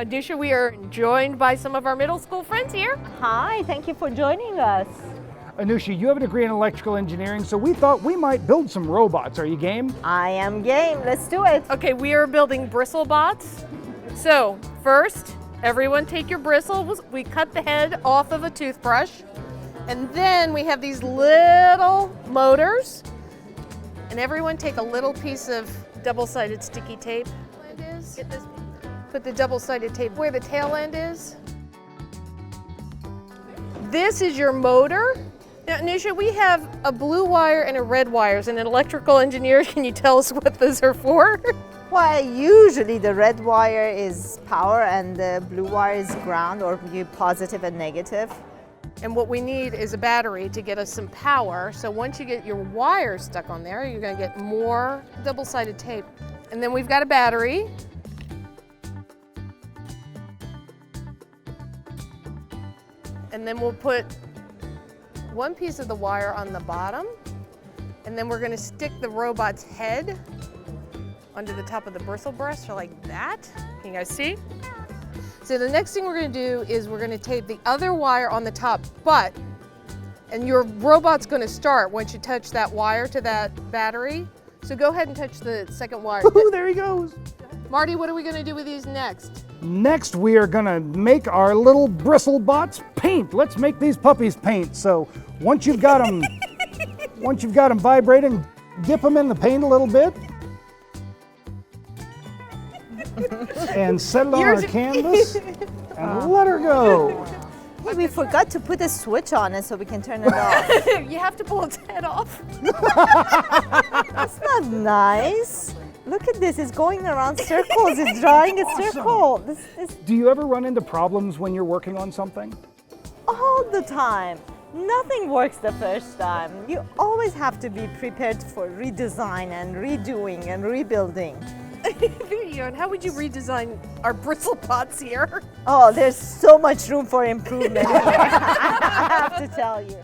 Anousheh, we are joined by some of our middle school friends here. Hi, thank you for joining us. Anousheh, you have a degree in electrical engineering, so we thought we might build some robots. Are you game? I am game. Let's do it. Okay, we are building Bristlebots. So first, everyone take your bristles. We cut the head off of a toothbrush. And then we have these little motors. And everyone take a little piece of double-sided sticky tape. Get this. Put the double-sided tape where the tail end is. This is your motor. Now, Anousheh, we have a blue wire and a red wire. As an electrical engineer, can you tell us what those are for? Well, usually the red wire is power and the blue wire is ground, or positive and negative. And what we need is a battery to get us some power. So once you get your wire stuck on there, you're going to get more double-sided tape. And then we've got a battery. And then we'll put one piece of the wire on the bottom, and then we're going to stick the robot's head onto the top of the bristle brush, like that. Can you guys see? So the next thing we're going to do is we're going to tape the other wire on the top, and your robot's going to start once you touch that wire to that battery. So go ahead and touch the second wire. Ooh, there he goes. Marty, what are we going to do with these next? Next, we are gonna make our little Bristlebots paint. Let's make these puppies paint. So once you've got them, vibrating, dip them in the paint a little bit, and set it on our canvas, and let her go. Hey, we forgot to put a switch on it so we can turn it off. You have to pull its head off. That's not nice. Look at this, it's going around circles, it's drawing a circle. This is Do you ever run into problems when you're working on something? all the time. Nothing works the first time. You always have to be prepared for redesign and redoing and rebuilding. There you go. And how would you redesign our Bristlebots here? Oh, there's so much room for improvement here, I have to tell you.